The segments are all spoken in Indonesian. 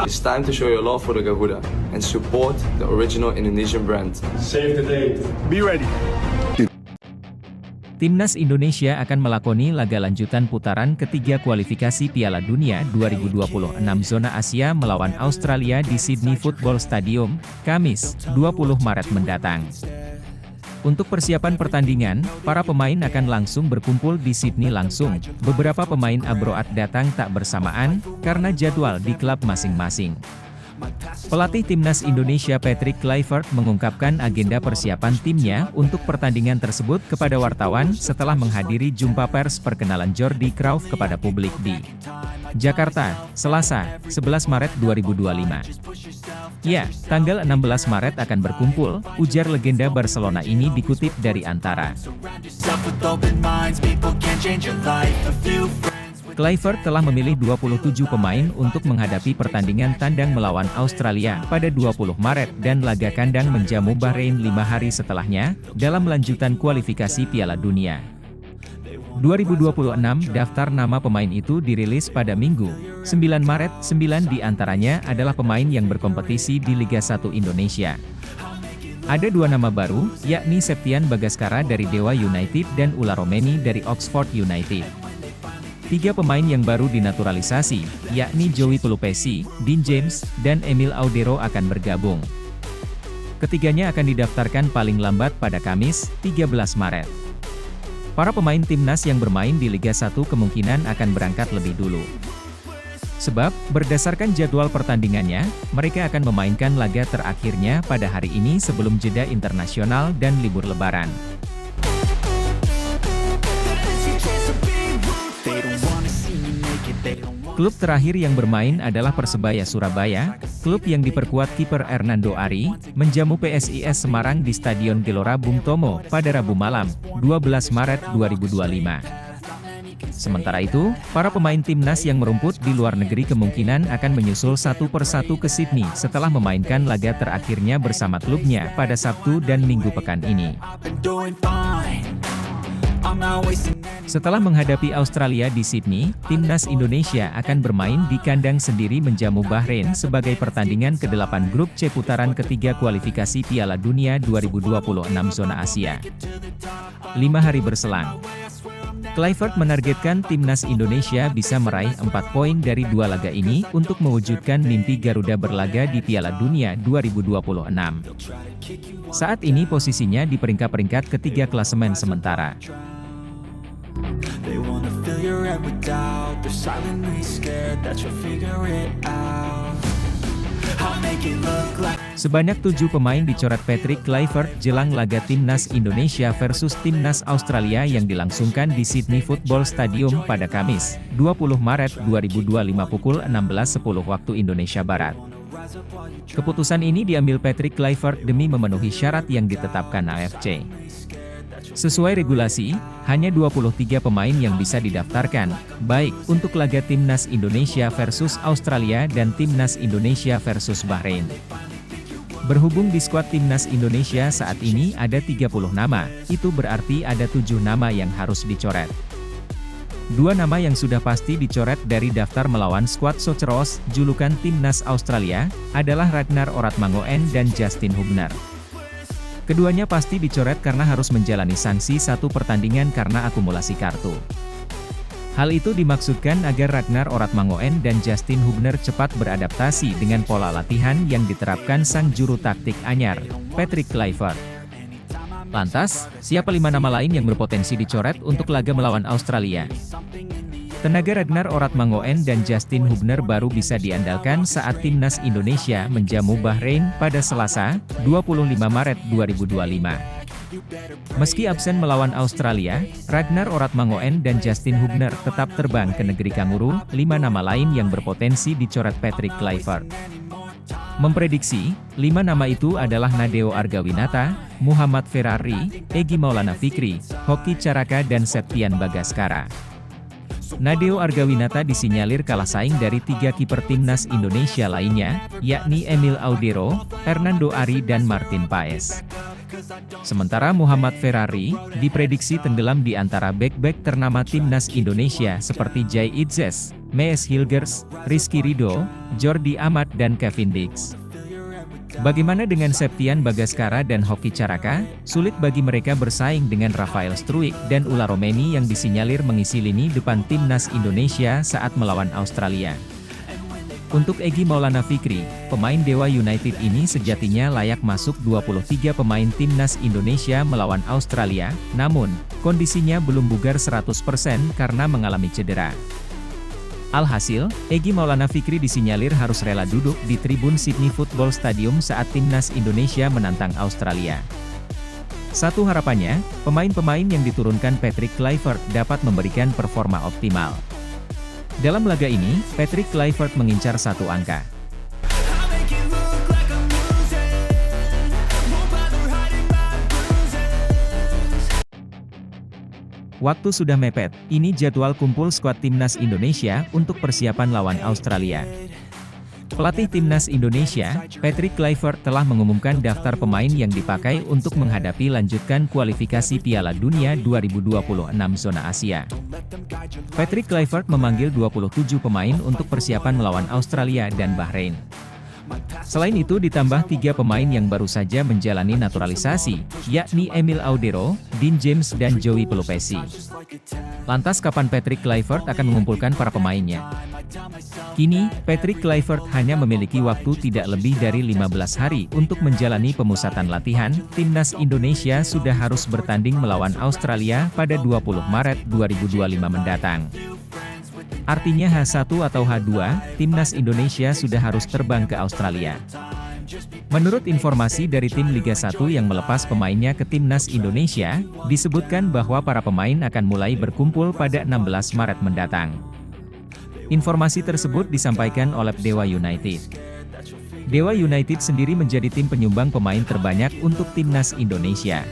It's time to show your love for the Garuda and support the original Indonesian brand. Save the date. Be ready. Timnas Indonesia akan melakoni laga lanjutan putaran ketiga kualifikasi Piala Dunia 2026 zona Asia melawan Australia di Sydney Football Stadium, Kamis, 20 Maret mendatang. Untuk persiapan pertandingan, para pemain akan langsung berkumpul di Sydney langsung. Beberapa pemain abroad datang tak bersamaan, karena jadwal di klub masing-masing. Pelatih Timnas Indonesia Patrick Kluivert mengungkapkan agenda persiapan timnya untuk pertandingan tersebut kepada wartawan setelah menghadiri jumpa pers perkenalan Jordi Cruyff kepada publik di Jakarta, Selasa, 11 Maret 2025. Ya, tanggal 16 Maret akan berkumpul, ujar legenda Barcelona ini dikutip dari Antara. Kluivert telah memilih 27 pemain untuk menghadapi pertandingan tandang melawan Australia pada 20 Maret dan laga kandang menjamu Bahrain 5 hari setelahnya, dalam lanjutan kualifikasi Piala Dunia 2026. Daftar nama pemain itu dirilis pada Minggu, 9 Maret, 9 di antaranya adalah pemain yang berkompetisi di Liga 1 Indonesia. Ada dua nama baru, yakni Septian Bagaskara dari Dewa United dan Ula Romeni dari Oxford United. Tiga pemain yang baru dinaturalisasi, yakni Joey Pelupesi, Dean James, dan Emil Audero akan bergabung. Ketiganya akan didaftarkan paling lambat pada Kamis, 13 Maret. Para pemain timnas yang bermain di Liga 1 kemungkinan akan berangkat lebih dulu. Sebab, berdasarkan jadwal pertandingannya, mereka akan memainkan laga terakhirnya pada hari ini sebelum jeda internasional dan libur Lebaran. Klub terakhir yang bermain adalah Persebaya Surabaya, klub yang diperkuat kiper Hernando Ari, menjamu PSIS Semarang di Stadion Gelora Bung Tomo pada Rabu malam, 12 Maret 2025. Sementara itu, para pemain timnas yang merumput di luar negeri kemungkinan akan menyusul satu persatu ke Sydney setelah memainkan laga terakhirnya bersama klubnya pada Sabtu dan Minggu pekan ini. Setelah menghadapi Australia di Sydney, Timnas Indonesia akan bermain di kandang sendiri menjamu Bahrain sebagai pertandingan ke-8 grup C putaran ketiga kualifikasi Piala Dunia 2026 zona Asia. 5 hari berselang, Kluivert menargetkan Timnas Indonesia bisa meraih 4 poin dari 2 laga ini untuk mewujudkan mimpi Garuda berlaga di Piala Dunia 2026. Saat ini posisinya di peringkat ketiga klasemen sementara. Sebanyak 7 pemain dicoret Patrick Kluivert jelang laga Timnas Indonesia versus Timnas Australia yang dilangsungkan di Sydney Football Stadium pada Kamis, 20 Maret 2025 pukul 16.10 waktu Indonesia Barat. Keputusan ini diambil Patrick Kluivert demi memenuhi syarat yang ditetapkan AFC. Sesuai regulasi, hanya 23 pemain yang bisa didaftarkan, baik untuk laga Timnas Indonesia versus Australia dan Timnas Indonesia versus Bahrain. Berhubung di skuad Timnas Indonesia saat ini ada 30 nama, itu berarti ada 7 nama yang harus dicoret. 2 nama yang sudah pasti dicoret dari daftar melawan skuad Soceros, julukan Timnas Australia, adalah Ragnar Oratmangoen dan Justin Hubner. Keduanya pasti dicoret karena harus menjalani sanksi 1 pertandingan karena akumulasi kartu. Hal itu dimaksudkan agar Ragnar Oratmangoen dan Justin Hubner cepat beradaptasi dengan pola latihan yang diterapkan sang juru taktik anyar, Patrick Kluivert. Lantas, siapa 5 nama lain yang berpotensi dicoret untuk laga melawan Australia? Tenaga Ragnar Oratmangoen dan Justin Hubner baru bisa diandalkan saat Timnas Indonesia menjamu Bahrain pada Selasa, 25 Maret 2025. Meski absen melawan Australia, Ragnar Oratmangoen dan Justin Hubner tetap terbang ke negeri Kanguru. 5 nama lain yang berpotensi dicoret Patrick Kluivert. Memprediksi, 5 nama itu adalah Nadeo Argawinata, Muhammad Ferrari, Egy Maulana Fikri, Hoki Caraka dan Septian Bagaskara. Nadeo Argawinata disinyalir kalah saing dari 3 kiper Timnas Indonesia lainnya, yakni Emil Audero, Hernando Ari dan Martin Paes. Sementara Muhammad Ferrari, diprediksi tenggelam di antara bek-bek ternama Timnas Indonesia seperti Jai Itzes, Mees Hilgers, Rizky Ridho, Jordi Amat dan Kevin Dix. Bagaimana dengan Septian Bagaskara dan Hoki Caraka? Sulit bagi mereka bersaing dengan Rafael Struijk dan Ula Romeni yang disinyalir mengisi lini depan timnas Indonesia saat melawan Australia. Untuk Egy Maulana Fikri, pemain Dewa United ini sejatinya layak masuk 23 pemain timnas Indonesia melawan Australia, namun, kondisinya belum bugar 100% karena mengalami cedera. Alhasil, Egy Maulana Fikri disinyalir harus rela duduk di tribun Sydney Football Stadium saat timnas Indonesia menantang Australia. Satu harapannya, pemain-pemain yang diturunkan Patrick Kluivert dapat memberikan performa optimal. Dalam laga ini, Patrick Kluivert mengincar satu angka. Waktu sudah mepet, ini jadwal kumpul skuad timnas Indonesia untuk persiapan lawan Australia. Pelatih timnas Indonesia, Patrick Kluivert telah mengumumkan daftar pemain yang dipakai untuk menghadapi lanjutkan kualifikasi Piala Dunia 2026 zona Asia. Patrick Kluivert memanggil 27 pemain untuk persiapan melawan Australia dan Bahrain. Selain itu ditambah 3 pemain yang baru saja menjalani naturalisasi, yakni Emil Audero, Dean James dan Joey Pelupesi. Lantas kapan Patrick Kluivert akan mengumpulkan para pemainnya? Kini, Patrick Kluivert hanya memiliki waktu tidak lebih dari 15 hari untuk menjalani pemusatan latihan. Timnas Indonesia sudah harus bertanding melawan Australia pada 20 Maret 2025 mendatang. Artinya H1 atau H2, timnas Indonesia sudah harus terbang ke Australia. Menurut informasi dari tim Liga 1 yang melepas pemainnya ke timnas Indonesia, disebutkan bahwa para pemain akan mulai berkumpul pada 16 Maret mendatang. Informasi tersebut disampaikan oleh Dewa United. Dewa United sendiri menjadi tim penyumbang pemain terbanyak untuk timnas Indonesia.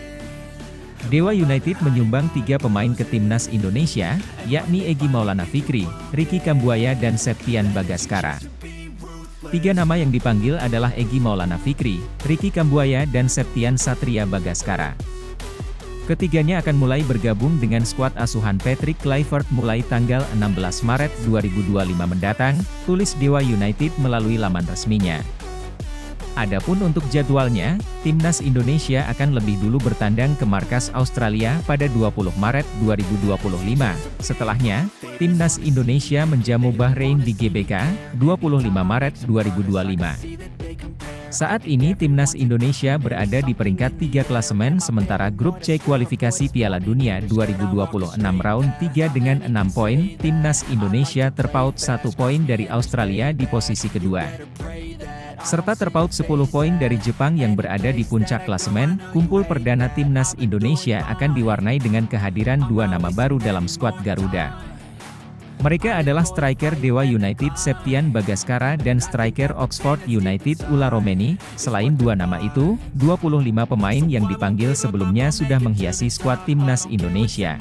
Dewa United menyumbang 3 pemain ke timnas Indonesia, yakni Egy Maulana Fikri, Ricky Kambuaya dan Septian Bagaskara. 3 nama yang dipanggil adalah Egy Maulana Fikri, Ricky Kambuaya dan Septian Satria Bagaskara. Ketiganya akan mulai bergabung dengan skuad asuhan Patrick Kluivert mulai tanggal 16 Maret 2025 mendatang, tulis Dewa United melalui laman resminya. Adapun untuk jadwalnya, timnas Indonesia akan lebih dulu bertandang ke markas Australia pada 20 Maret 2025. Setelahnya, timnas Indonesia menjamu Bahrain di GBK, 25 Maret 2025. Saat ini timnas Indonesia berada di peringkat 3 klasemen sementara grup C kualifikasi Piala Dunia 2026 round 3 dengan 6 poin, timnas Indonesia terpaut 1 poin dari Australia di posisi kedua. Serta terpaut 10 poin dari Jepang yang berada di puncak klasemen. Kumpul perdana timnas Indonesia akan diwarnai dengan kehadiran 2 nama baru dalam skuad Garuda. Mereka adalah striker Dewa United Septian Bagaskara dan striker Oxford United Ula Romeni. Selain 2 nama itu, 25 pemain yang dipanggil sebelumnya sudah menghiasi skuad timnas Indonesia.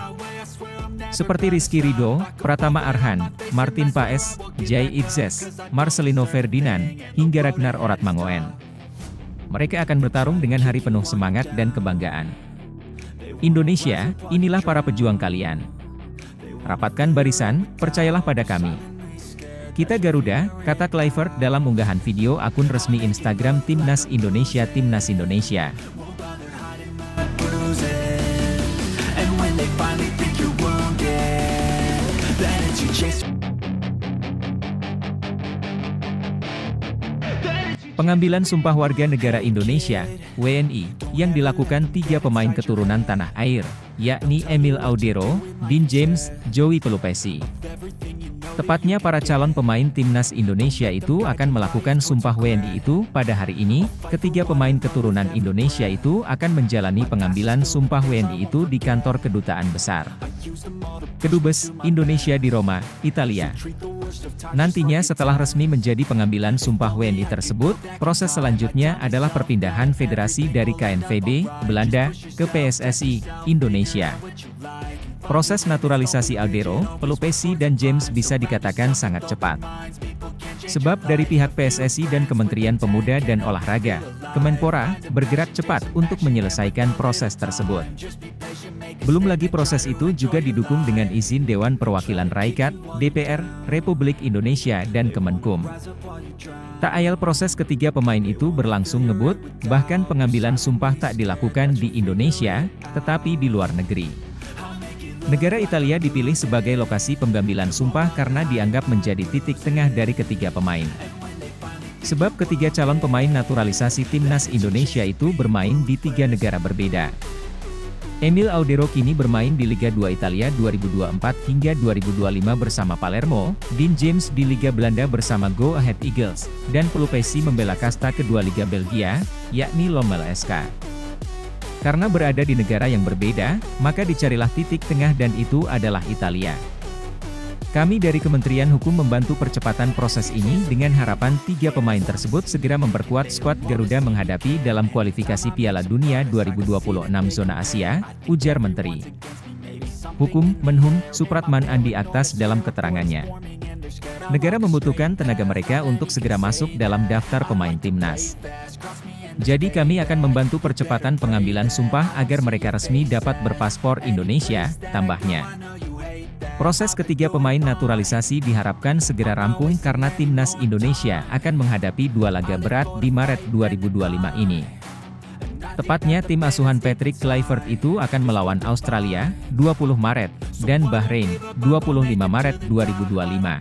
Seperti Rizky Ridho, Pratama Arhan, Martin Paes, Jai Itzes, Marcelino Ferdinand, hingga Ragnar Oratmangoen. Mereka akan bertarung dengan hari penuh semangat dan kebanggaan. Indonesia, inilah para pejuang kalian. Rapatkan barisan, percayalah pada kami. Kita Garuda, kata Kluivert dalam unggahan video akun resmi Instagram Timnas Indonesia. Pengambilan Sumpah Warga Negara Indonesia, WNI, yang dilakukan 3 pemain keturunan tanah air, yakni Emil Audero, Dean James, Joey Pelupesi. Tepatnya para calon pemain timnas Indonesia itu akan melakukan Sumpah WNI itu pada hari ini. Ketiga pemain keturunan Indonesia itu akan menjalani pengambilan Sumpah WNI itu di kantor Kedutaan Besar Kedubes Indonesia di Roma, Italia. Nantinya setelah resmi menjadi pengambilan Sumpah WNI tersebut, proses selanjutnya adalah perpindahan federasi dari KNVB, Belanda, ke PSSI, Indonesia. Proses naturalisasi Audero, Pelupesi dan James bisa dikatakan sangat cepat. Sebab dari pihak PSSI dan Kementerian Pemuda dan Olahraga, Kemenpora, bergerak cepat untuk menyelesaikan proses tersebut. Belum lagi proses itu juga didukung dengan izin Dewan Perwakilan Rakyat, DPR, Republik Indonesia dan Kemenkum. Tak ayal proses ketiga pemain itu berlangsung ngebut, bahkan pengambilan sumpah tak dilakukan di Indonesia, tetapi di luar negeri. Negara Italia dipilih sebagai lokasi pengambilan sumpah karena dianggap menjadi titik tengah dari ketiga pemain. Sebab ketiga calon pemain naturalisasi timnas Indonesia itu bermain di 3 negara berbeda. Emil Audero kini bermain di Liga 2 Italia 2024 hingga 2025 bersama Palermo, Dean James di Liga Belanda bersama Go Ahead Eagles, dan Pelupesi membela kasta kedua Liga Belgia, yakni Lommel SK. Karena berada di negara yang berbeda, maka dicarilah titik tengah dan itu adalah Italia. Kami dari Kementerian Hukum membantu percepatan proses ini dengan harapan 3 pemain tersebut segera memperkuat skuad Garuda menghadapi dalam kualifikasi Piala Dunia 2026 zona Asia, ujar Menteri Hukum, Menhum, Supratman Andi Aktas dalam keterangannya. Negara membutuhkan tenaga mereka untuk segera masuk dalam daftar pemain timnas. Jadi kami akan membantu percepatan pengambilan sumpah agar mereka resmi dapat berpaspor Indonesia, tambahnya. Proses ketiga pemain naturalisasi diharapkan segera rampung karena timnas Indonesia akan menghadapi 2 laga berat di Maret 2025 ini. Tepatnya tim asuhan Patrick Kluivert itu akan melawan Australia, 20 Maret, dan Bahrain, 25 Maret 2025.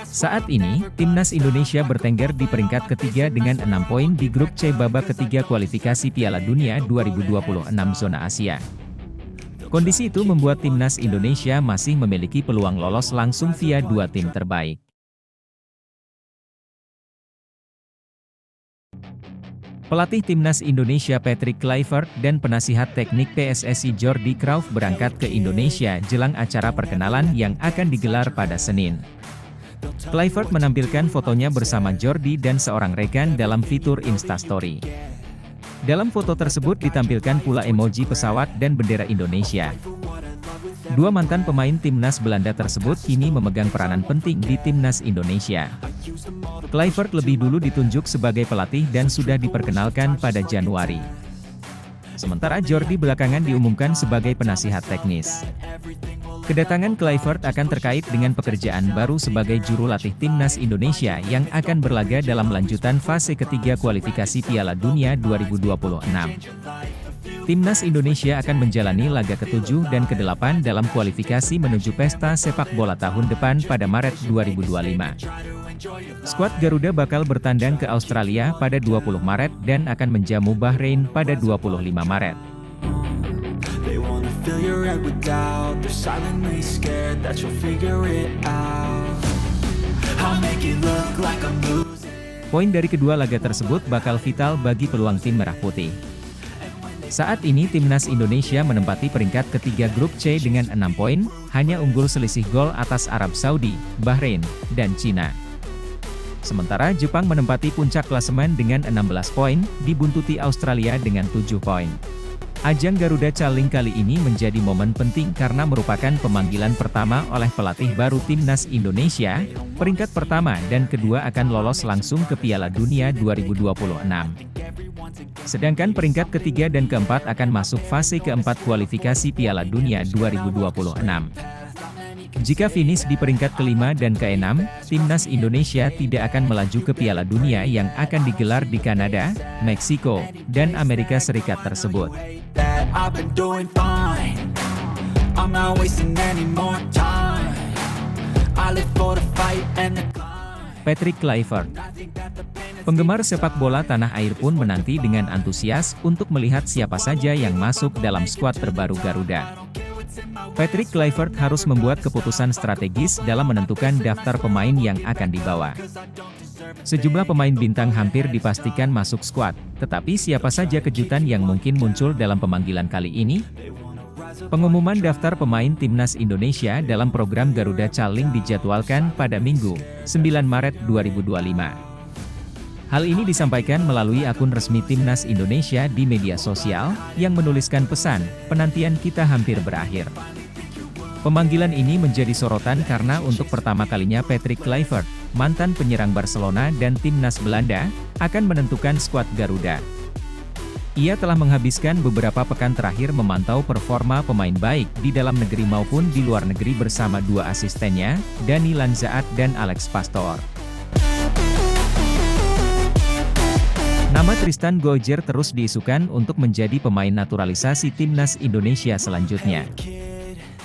Saat ini, timnas Indonesia bertengger di peringkat ketiga dengan 6 poin di grup C babak ketiga kualifikasi Piala Dunia 2026 zona Asia. Kondisi itu membuat timnas Indonesia masih memiliki peluang lolos langsung via 2 tim terbaik. Pelatih timnas Indonesia Patrick Kluivert dan penasihat teknik PSSI Jordi Croup berangkat ke Indonesia jelang acara perkenalan yang akan digelar pada Senin. Kluivert menampilkan fotonya bersama Jordi dan seorang rekan dalam fitur Instastory. Dalam foto tersebut ditampilkan pula emoji pesawat dan bendera Indonesia. 2 mantan pemain timnas Belanda tersebut kini memegang peranan penting di timnas Indonesia. Kluivert lebih dulu ditunjuk sebagai pelatih dan sudah diperkenalkan pada Januari. Sementara Jordi belakangan diumumkan sebagai penasihat teknis. Kedatangan Kluivert akan terkait dengan pekerjaan baru sebagai juru latih timnas Indonesia yang akan berlaga dalam lanjutan fase ketiga kualifikasi Piala Dunia 2026. Timnas Indonesia akan menjalani laga ke-7 dan ke-8 dalam kualifikasi menuju pesta sepak bola tahun depan pada Maret 2025. Skuad Garuda bakal bertandang ke Australia pada 20 Maret dan akan menjamu Bahrain pada 25 Maret. Fill your head with doubt. They're silently scared that you'll figure it out. I'll make it look like I'm losing. Poin dari kedua laga tersebut bakal vital bagi peluang tim Merah Putih. Saat ini timnas Indonesia menempati peringkat ketiga grup C dengan 6 poin, hanya unggul selisih gol atas Arab Saudi, Bahrain, dan Cina. Sementara Jepang menempati puncak klasemen dengan 16 poin, dibuntuti Australia dengan 7 poin. Ajang Garuda Calling kali ini menjadi momen penting karena merupakan pemanggilan pertama oleh pelatih baru timnas Indonesia, peringkat pertama dan kedua akan lolos langsung ke Piala Dunia 2026. Sedangkan peringkat ketiga dan keempat akan masuk fase keempat kualifikasi Piala Dunia 2026. Jika finish di peringkat kelima dan keenam, timnas Indonesia tidak akan melaju ke Piala Dunia yang akan digelar di Kanada, Meksiko, dan Amerika Serikat tersebut. Patrick Kluivert. Penggemar sepak bola tanah air pun menanti dengan antusias untuk melihat siapa saja yang masuk dalam skuad terbaru Garuda. Patrick Kluivert harus membuat keputusan strategis dalam menentukan daftar pemain yang akan dibawa. Sejumlah pemain bintang hampir dipastikan masuk skuad, tetapi siapa saja kejutan yang mungkin muncul dalam pemanggilan kali ini? Pengumuman daftar pemain timnas Indonesia dalam program Garuda Calling dijadwalkan pada Minggu, 9 Maret 2025. Hal ini disampaikan melalui akun resmi Timnas Indonesia di media sosial, yang menuliskan pesan, penantian kita hampir berakhir. Pemanggilan ini menjadi sorotan karena untuk pertama kalinya Patrick Kluivert, mantan penyerang Barcelona dan Timnas Belanda, akan menentukan skuad Garuda. Ia telah menghabiskan beberapa pekan terakhir memantau performa pemain baik di dalam negeri maupun di luar negeri bersama dua asistennya, Dani Lanzaat dan Alex Pastor. Nama Tristan Goijer terus diisukan untuk menjadi pemain naturalisasi timnas Indonesia selanjutnya.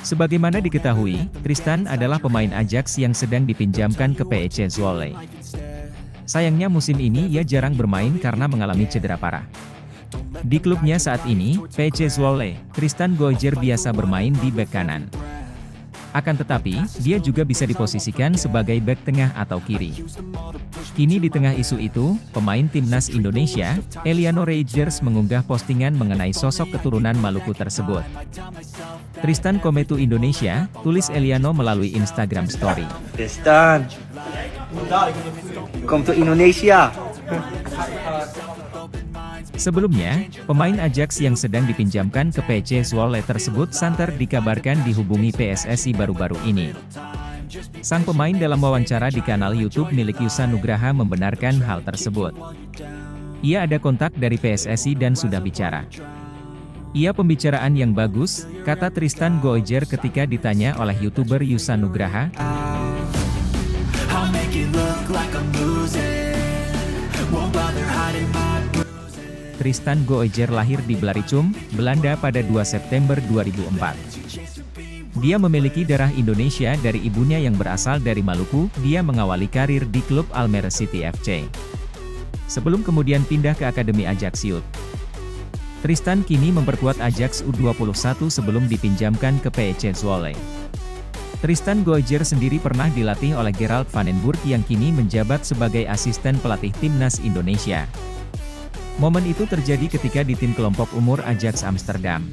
Sebagaimana diketahui, Tristan adalah pemain Ajax yang sedang dipinjamkan ke PEC Zwolle. Sayangnya musim ini ia jarang bermain karena mengalami cedera parah. Di klubnya saat ini, PEC Zwolle, Tristan Goijer biasa bermain di bek kanan. Akan tetapi, dia juga bisa diposisikan sebagai bek tengah atau kiri. Kini di tengah isu itu, pemain timnas Indonesia, Eliano Reijers mengunggah postingan mengenai sosok keturunan Maluku tersebut. Tristan Kometu Indonesia, tulis Eliano melalui Instagram Story. Tristan, come to Indonesia. Sebelumnya, pemain Ajax yang sedang dipinjamkan ke PEC Zwolle tersebut santer dikabarkan dihubungi PSSI baru-baru ini. Sang pemain dalam wawancara di kanal YouTube milik Yusa Nugraha membenarkan hal tersebut. Ia ada kontak dari PSSI dan sudah bicara. Ia pembicaraan yang bagus, kata Tristan Goijer ketika ditanya oleh YouTuber Yusa Nugraha. I'll make it look like I'm losing. Won't bother hiding my Tristan Goijer lahir di Blaricum, Belanda pada 2 September 2004. Dia memiliki darah Indonesia dari ibunya yang berasal dari Maluku. Dia mengawali karir di klub Almere City FC, sebelum kemudian pindah ke Akademi Ajax Youth. Tristan kini memperkuat Ajax U21 sebelum dipinjamkan ke PEC Zwolle. Tristan Goijer sendiri pernah dilatih oleh Gerald van den Burg yang kini menjabat sebagai asisten pelatih timnas Indonesia. Momen itu terjadi ketika di tim kelompok umur Ajax Amsterdam.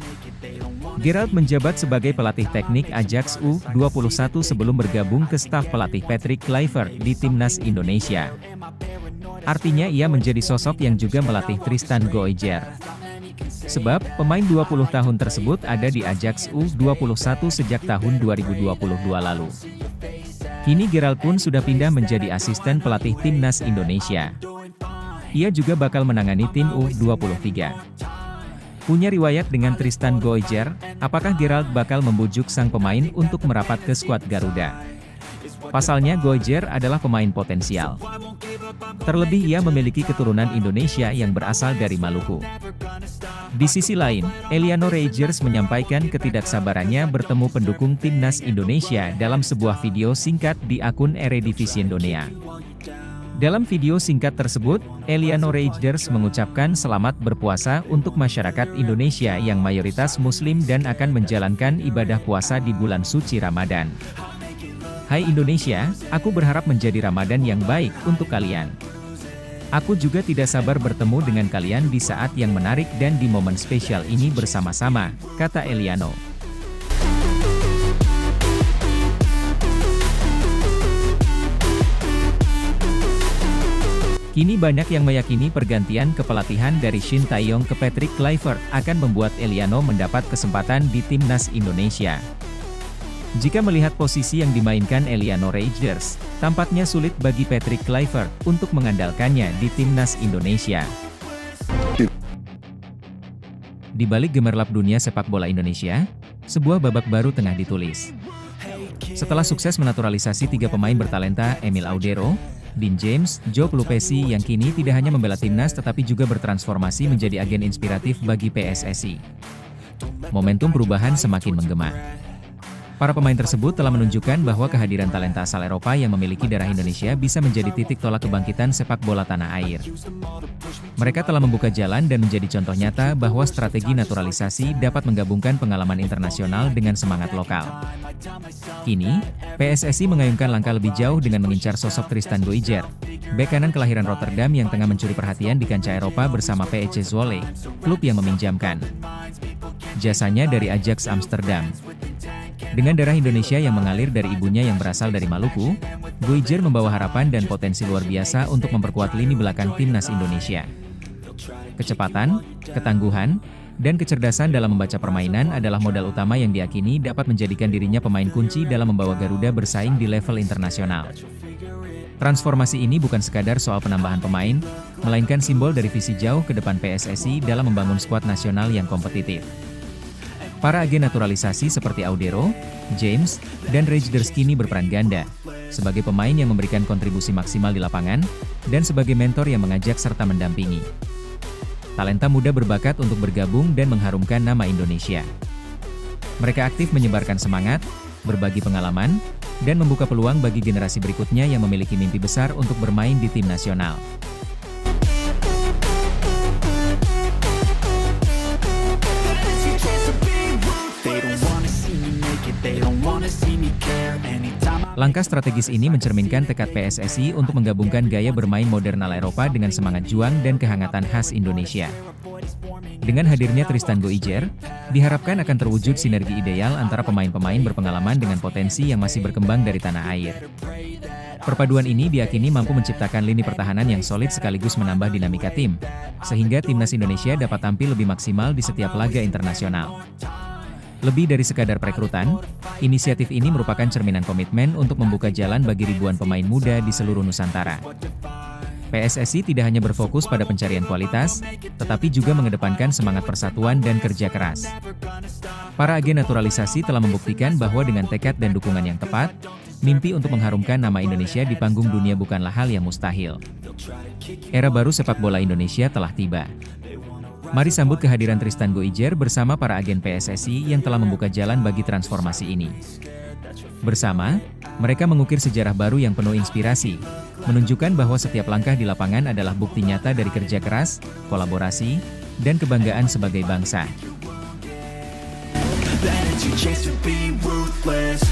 Gerald menjabat sebagai pelatih teknik Ajax U21 sebelum bergabung ke staf pelatih Patrick Kluivert di timnas Indonesia. Artinya ia menjadi sosok yang juga melatih Tristan Goijer. Sebab, pemain 20 tahun tersebut ada di Ajax U21 sejak tahun 2022 lalu. Kini Gerald pun sudah pindah menjadi asisten pelatih timnas Indonesia. Ia juga bakal menangani tim U23. Punya riwayat dengan Tristan Goijer, apakah Gerald bakal membujuk sang pemain untuk merapat ke skuad Garuda? Pasalnya Goijer adalah pemain potensial. Terlebih ia memiliki keturunan Indonesia yang berasal dari Maluku. Di sisi lain, Eliano Reijers menyampaikan ketidaksabarannya bertemu pendukung timnas Indonesia dalam sebuah video singkat di akun Eredivisie Indonesia. Dalam video singkat tersebut, Eliano Reijers mengucapkan selamat berpuasa untuk masyarakat Indonesia yang mayoritas Muslim dan akan menjalankan ibadah puasa di bulan suci Ramadan. Hai Indonesia, aku berharap menjadi Ramadan yang baik untuk kalian. Aku juga tidak sabar bertemu dengan kalian di saat yang menarik dan di momen spesial ini bersama-sama, kata Eliano. Kini banyak yang meyakini pergantian kepelatihan dari Shin Tae-yong ke Patrick Kluivert akan membuat Eliano mendapat kesempatan di timnas Indonesia. Jika melihat posisi yang dimainkan Eliano Reijers, tampaknya sulit bagi Patrick Kluivert untuk mengandalkannya di timnas Indonesia. Di balik gemerlap dunia sepak bola Indonesia, sebuah babak baru tengah ditulis. Setelah sukses menaturalisasi 3 pemain bertalenta Emil Audero, Dean James, Joe Pelupesi yang kini tidak hanya membela timnas tetapi juga bertransformasi menjadi agen inspiratif bagi PSSI. Momentum perubahan semakin menggema. Para pemain tersebut telah menunjukkan bahwa kehadiran talenta asal Eropa yang memiliki darah Indonesia bisa menjadi titik tolak kebangkitan sepak bola tanah air. Mereka telah membuka jalan dan menjadi contoh nyata bahwa strategi naturalisasi dapat menggabungkan pengalaman internasional dengan semangat lokal. Kini, PSSI mengayunkan langkah lebih jauh dengan mengincar sosok Tristan Goijer, bek kanan kelahiran Rotterdam yang tengah mencuri perhatian di kancah Eropa bersama PEC Zwolle, klub yang meminjamkan jasanya dari Ajax Amsterdam. Dengan darah Indonesia yang mengalir dari ibunya yang berasal dari Maluku, Goijer membawa harapan dan potensi luar biasa untuk memperkuat lini belakang timnas Indonesia. Kecepatan, ketangguhan, dan kecerdasan dalam membaca permainan adalah modal utama yang diyakini dapat menjadikan dirinya pemain kunci dalam membawa Garuda bersaing di level internasional. Transformasi ini bukan sekadar soal penambahan pemain, melainkan simbol dari visi jauh ke depan PSSI dalam membangun skuad nasional yang kompetitif. Para agen naturalisasi seperti Audero, James, dan Rejders kini berperan ganda, sebagai pemain yang memberikan kontribusi maksimal di lapangan, dan sebagai mentor yang mengajak serta mendampingi. Talenta muda berbakat untuk bergabung dan mengharumkan nama Indonesia. Mereka aktif menyebarkan semangat, berbagi pengalaman, dan membuka peluang bagi generasi berikutnya yang memiliki mimpi besar untuk bermain di tim nasional. Langkah strategis ini mencerminkan tekad PSSI untuk menggabungkan gaya bermain modern ala Eropa dengan semangat juang dan kehangatan khas Indonesia. Dengan hadirnya Tristan Goijer, diharapkan akan terwujud sinergi ideal antara pemain-pemain berpengalaman dengan potensi yang masih berkembang dari tanah air. Perpaduan ini diyakini mampu menciptakan lini pertahanan yang solid sekaligus menambah dinamika tim, sehingga timnas Indonesia dapat tampil lebih maksimal di setiap laga internasional. Lebih dari sekadar perekrutan, inisiatif ini merupakan cerminan komitmen untuk membuka jalan bagi ribuan pemain muda di seluruh Nusantara. PSSI tidak hanya berfokus pada pencarian kualitas, tetapi juga mengedepankan semangat persatuan dan kerja keras. Para agen naturalisasi telah membuktikan bahwa dengan tekad dan dukungan yang tepat, mimpi untuk mengharumkan nama Indonesia di panggung dunia bukanlah hal yang mustahil. Era baru sepak bola Indonesia telah tiba. Mari sambut kehadiran Tristan Goijer bersama para agen PSSI yang telah membuka jalan bagi transformasi ini. Bersama, mereka mengukir sejarah baru yang penuh inspirasi, menunjukkan bahwa setiap langkah di lapangan adalah bukti nyata dari kerja keras, kolaborasi, dan kebanggaan sebagai bangsa. The energy chase to be ruthless.